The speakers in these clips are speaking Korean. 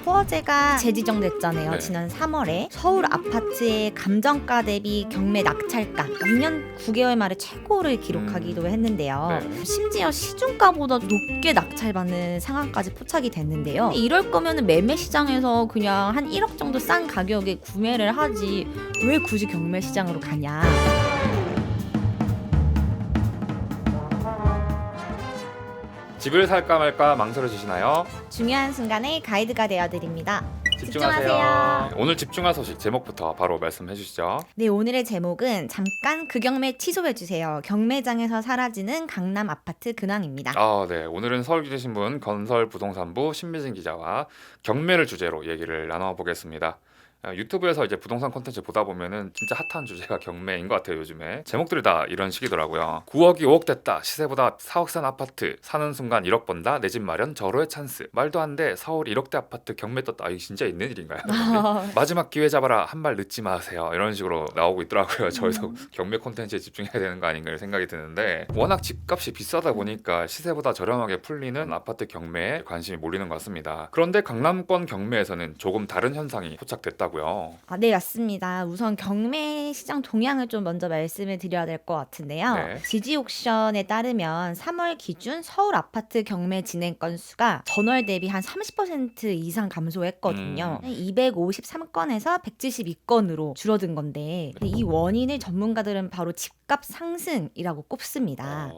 토어제가 재지정됐잖아요. 네. 지난 3월에 서울 아파트의 감정가 대비 경매 낙찰가 2년 9개월 만에 최고를 기록하기도 했는데요. 네. 심지어 시중가보다 높게 낙찰받는 상황까지 포착이 됐는데요. 이럴 거면 매매 시장에서 그냥 한 1억 정도 싼 가격에 구매를 하지 왜 굳이 경매 시장으로 가냐. 집을 살까 말까 망설여지시나요? 중요한 순간에 가이드가 되어드립니다. 집중하세요. 오늘 집중할 소식 제목부터 바로 말씀해 주시죠. 네, 오늘의 제목은 잠깐 그 경매 취소해주세요. 경매장에서 사라지는 강남 아파트 근황입니다. 네. 오늘은 서울기재신문 건설부동산부 신미진 기자와 경매를 주제로 얘기를 나눠보겠습니다. 유튜브에서 이제 부동산 콘텐츠 보다 보면은 진짜 핫한 주제가 경매인 것 같아요. 요즘에 제목들이 다 이런 식이더라고요. 9억이 5억 됐다, 시세보다 4억 산 아파트, 사는 순간 1억 번다, 내 집 마련 절호의 찬스, 말도 안 돼, 서울 1억대 아파트 경매 떴다. 이게 진짜 있는 일인가요? 마지막 기회 잡아라, 한 발 늦지 마세요, 이런 식으로 나오고 있더라고요. 저희도 경매 콘텐츠에 집중해야 되는 거 아닌가 생각이 드는데, 워낙 집값이 비싸다 보니까 시세보다 저렴하게 풀리는 아파트 경매에 관심이 몰리는 것 같습니다. 그런데 강남권 경매에서는 조금 다른 현상이 포착됐다고요. 네, 맞습니다. 우선 경매 시장 동향을 좀 먼저 말씀을 드려야 될 것 같은데요. 네. 지지옥션에 따르면 3월 기준 서울 아파트 경매 진행 건수가 전월 대비 한 30% 이상 감소했거든요. 253건에서 172건으로 줄어든 건데, 이 원인을 전문가들은 바로 집값 상승이라고 꼽습니다.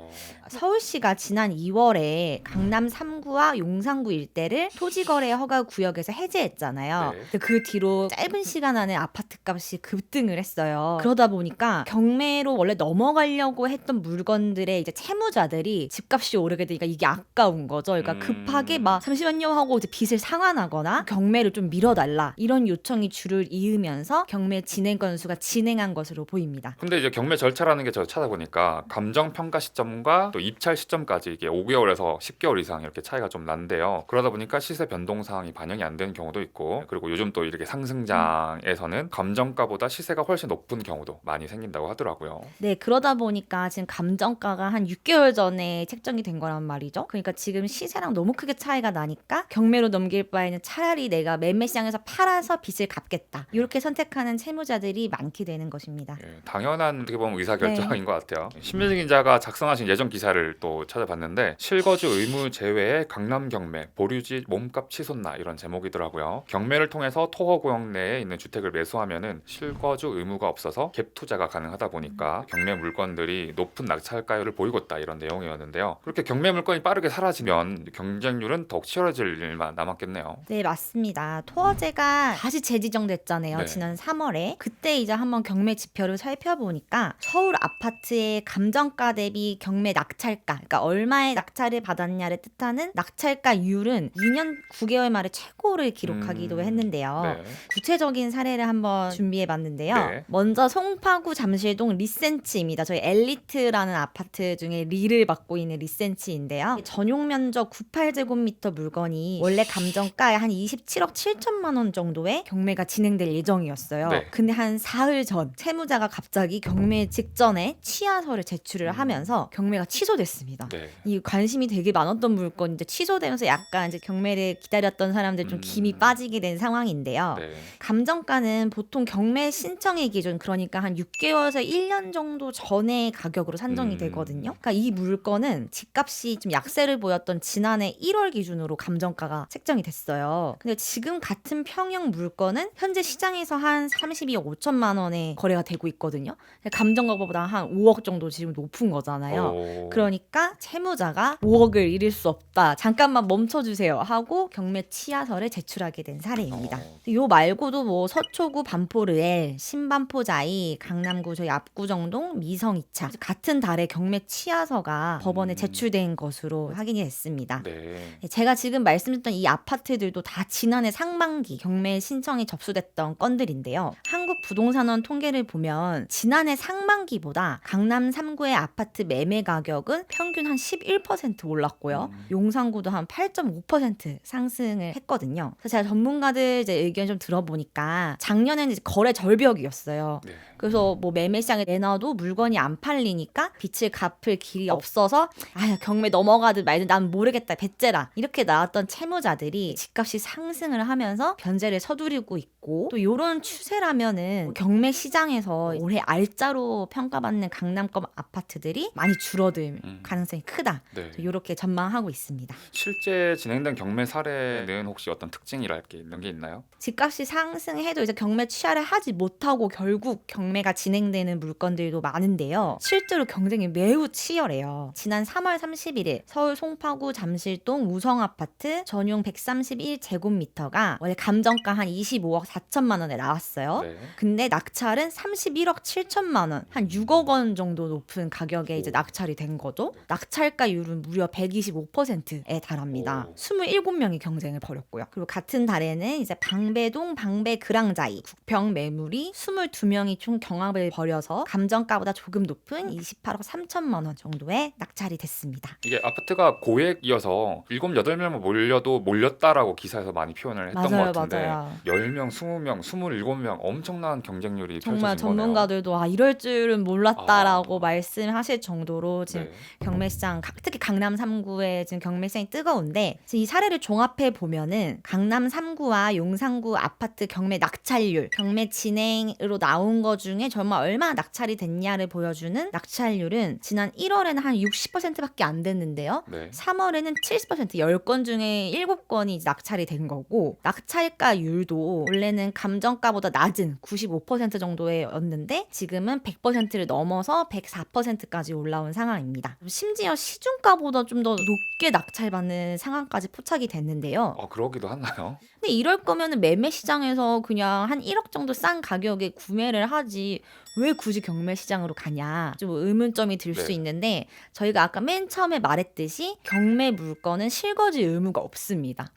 서울시가 지난 2월에 강남 3구와 용산구 일대를 토지거래 허가 구역에서 해제했잖아요. 네. 근데 그 뒤로 짧은 시간 안에 아파트 값이 급등을 했어요. 그러다 보니까 경매로 원래 넘어가려고 했던 물건들의 이제 채무자들이 집값이 오르게 되니까 이게 아까운 거죠. 그러니까 급하게 막 잠시만요 하고 이제 빚을 상환하거나 경매를 좀 미뤄달라, 이런 요청이 줄을 이으면서 경매 진행 건수가 진행한 것으로 보입니다. 근데 이제 경매 절차라는 게 저 찾아보니까 감정 평가 시점과 또 입찰 시점까지 이게 5개월에서 10개월 이상 이렇게 차이가 좀 난대요. 그러다 보니까 시세 변동 사항이 반영이 안 되는 경우도 있고, 그리고 요즘 또 이렇게 상승장에서는 감정가보다 시세가 훨씬 높은 경우도 많이 생긴다고 하더라고요. 네, 그러다 보니까 지금 감정가가 한 6개월 전에 책정이 된 거란 말이죠. 그러니까 지금 시세랑 너무 크게 차이가 나니까 경매로 넘길 바에는 차라리 내가 매매 시장에서 팔아서 빚을 갚겠다, 이렇게 선택하는 채무자들이 많게 되는 것입니다. 당연한 어떻게 보면 의사결정인 것 같아요. 신민진 기자가 작성하신 예전 기사를 또 찾아봤는데, 실거주 의무 제외의 강남 경매, 보류지 몸값 치솟나, 이런 제목이더라고요. 경매를 통해서 토호구역 내에 있는 주택을 매수하면은 실거주 의무가 없어서 갭 투자가 가능하다 보니까 경매 물건들이 높은 낙찰가율을 보이고 있다, 이런 내용이었는데요. 그렇게 경매 물건이 빠르게 사라지면 경쟁률은 더욱 치열해질 일만 남았겠네요. 네, 맞습니다. 토어제가 다시 재지정됐잖아요. 네. 지난 3월에. 그때 이제 한번 경매 지표를 살펴보니까 서울 아파트의 감정가 대비 경매 낙찰가, 그러니까 얼마의 낙찰을 받았냐를 뜻하는 낙찰가율은 2년 9개월 만에 최고를 기록하기도 했는데요. 네. 구체적인 사례를 한번 준비해봤는데요. 네. 먼저 송파구 잠실동 리센치입니다. 저희 엘리트라는 아파트 중에 리를 맡고 있는 리센치인데요. 전용 면적 98제곱미터 물건이 원래 감정가에 한 27억 7천만 원 정도의 경매가 진행될 예정이었어요. 네. 근데 한 사흘 전 채무자가 갑자기 경매 직전에 취하서를 제출을 하면서 경매가 취소됐습니다. 네. 이 관심이 되게 많았던 물건인데 취소되면서 약간 이제 경매를 기다렸던 사람들 좀 김이 빠지게 된 상황인데요. 네. 감정가는 보통 경매 신청의 기준, 그러니까 한 6개월에서 1년 정도 전의 가격으로 산정이 되거든요. 그러니까 이 물건은 집값이 좀 약세를 보였던 지난해 1월 기준으로 감정가가 책정이 됐어요. 근데 지금 같은 평형 물건은 현재 시장에서 한 32억 5천만 원에 거래가 되고 있거든요. 감정가보다 한 5억 정도 지금 높은 거잖아요. 그러니까 채무자가 5억을 잃을 수 없다, 잠깐만 멈춰주세요 하고 경매 취하서를 제출하게 된 사례입니다. 요 말고도 뭐 서초구 반포르엘, 신반포자이, 강남구 저희 압구정동, 미성 2차 같은 달에 경매 취하서가 법원에 제출된 것으로 확인이 됐습니다. 네. 제가 지금 말씀드렸던 이 아파트들도 다 지난해 상반기 경매 신청이 접수됐던 건들인데요. 한국부동산원 통계를 보면 지난해 상반기보다 강남 3구의 아파트 매매 가격은 평균 한 11% 올랐고요. 용산구도 한 8.5% 상승을 했거든요. 그래서 제가 전문가들 이제 의견 좀 들어보니까 작년에는 이제 거래 절벽이었어요. 네. 그래서 뭐 매매 시장에 내놔도 물건이 안 팔리니까 빚을 갚을 길이 없어서 아 경매 넘어가든 말든 난 모르겠다 배째라 이렇게 나왔던 채무자들이 집값이 상승을 하면서 변제를 서두르고 있고 또 이런 추세라면은 경매 시장에서 올해 알짜로 평가받는 강남권 아파트들이 많이 줄어들 가능성이 크다. 네. 이렇게 전망하고 있습니다. 실제 진행된 경매 사례는 혹시 어떤 특징이랄 게 이런 게 있나요? 집값이 상승해도 이제 경매 취하를 하지 못하고 결국 경매가 진행되는 물건들도 많은데요. 실제로 경쟁이 매우 치열해요. 지난 3월 31일 서울 송파구 잠실동 우성아파트 전용 131제곱미터가 원래 감정가 한 25억 4천만 원에 나왔어요. 네. 근데 낙찰은 31억 7천만 원, 한 6억 원 정도 높은 가격에 이제 낙찰이 된 거죠. 낙찰가율은 무려 125%에 달합니다. 27명이 경쟁을 벌였고요. 그리고 같은 달에는 이제 방배동 방배그랑자이 국평 매물이 22명이 총 경합을 벌여서 감정가보다 조금 높은 28억 3천만 원 정도의 낙찰이 됐습니다. 이게 아파트가 고액이어서 7, 8명만 몰려도 몰렸다라고 기사에서 많이 표현을 했던 맞아요, 것 같은데 맞아요. 10명, 20명, 27명 엄청난 경쟁률이 정말 펼쳐진 거네요. 전문가들도 이럴 줄은 몰랐다라고 말씀하실 정도로 지금 네. 경매 시장 특히 강남 3구에 지금 경매 시장이 뜨거운데 이 사례를 종합해 보면은 강남 3구와 용산구 아파트 경매 낙찰률, 경매 진행으로 나온 거 중에 정말 얼마나 낙찰이 됐냐를 보여주는 낙찰률은 지난 1월에는 한 60%밖에 안 됐는데요. 네. 3월에는 70% 10건 중에 7건이 낙찰이 된 거고 낙찰가율도 원래는 감정가보다 낮은 95% 정도였는데 지금은 100%를 넘어서 104%까지 올라온 상황입니다. 심지어 시중가보다 좀 더 높게 낙찰받는 상황까지 포착이 됐는데요. 그러기도 하나요? 근데 이럴 거면은 매매 시장에서 그냥 한 1억 정도 싼 가격에 구매를 하지 왜 굳이 경매 시장으로 가냐 좀 의문점이 들 수 네. 있는데 저희가 아까 맨 처음에 말했듯이 경매 물건은 실거주 의무가 없습니다.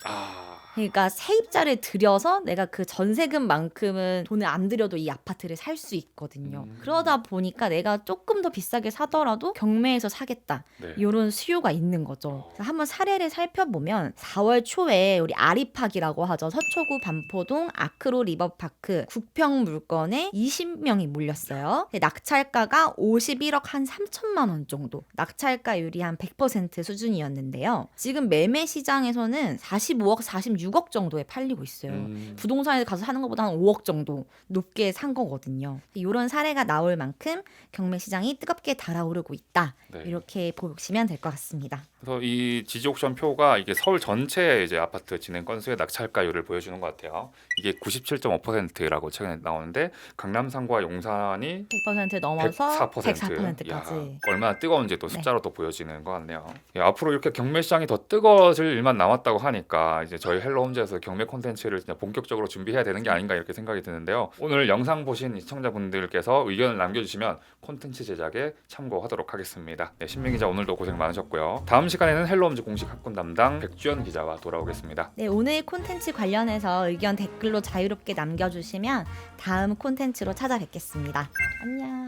그러니까 세입자를 들여서 내가 그 전세금만큼은 돈을 안 들여도 이 아파트를 살 수 있거든요. 그러다 보니까 내가 조금 더 비싸게 사더라도 경매에서 사겠다. 네. 이런 수요가 있는 거죠. 그래서 한번 사례를 살펴보면 4월 초에 우리 아리팍이라고 하죠. 서초구 반포동 아크로 리버파크 국평 물건에 20명이 몰렸어요. 낙찰가가 51억 한 3천만 원 정도. 낙찰가율이 한 100% 수준이었는데요. 지금 매매 시장에서는 45억, 46억 정도에 팔리고 있어요. 부동산에 가서 사는 것보다 한 5억 정도 높게 산 거거든요. 이런 사례가 나올 만큼 경매 시장이 뜨겁게 달아오르고 있다. 네. 이렇게 보시면 될 것 같습니다. 그래서 이 지지 옥션 표가 이게 서울 전체 이제 아파트 진행 건수의 낙찰가율을 보여주는 것 같아요. 이게 97.5%라고 최근에 나오는데 강남 상구와 용산이 100% 넘어서 104%. 104%까지. 얼마나 뜨거운지 또 숫자로 또 보여지는 것 같네요. 예, 앞으로 이렇게 경매 시장이 더 뜨거워질 일만 남았다고 하니까 이제 저희 헬로홈즈에서 경매 콘텐츠를 진짜 본격적으로 준비해야 되는 게 아닌가 이렇게 생각이 드는데요. 오늘 영상 보신 시청자분들께서 의견을 남겨주시면 콘텐츠 제작에 참고하도록 하겠습니다. 네, 신민 기자 오늘도 고생 많으셨고요. 다음 시간에는 헬로홈즈 공식 학군 담당 백주연 기자와 돌아오겠습니다. 네, 오늘 콘텐츠 관련해서 의견 댓글로 자유롭게 남겨주시면 다음 콘텐츠로 찾아뵙겠습니다. 안녕.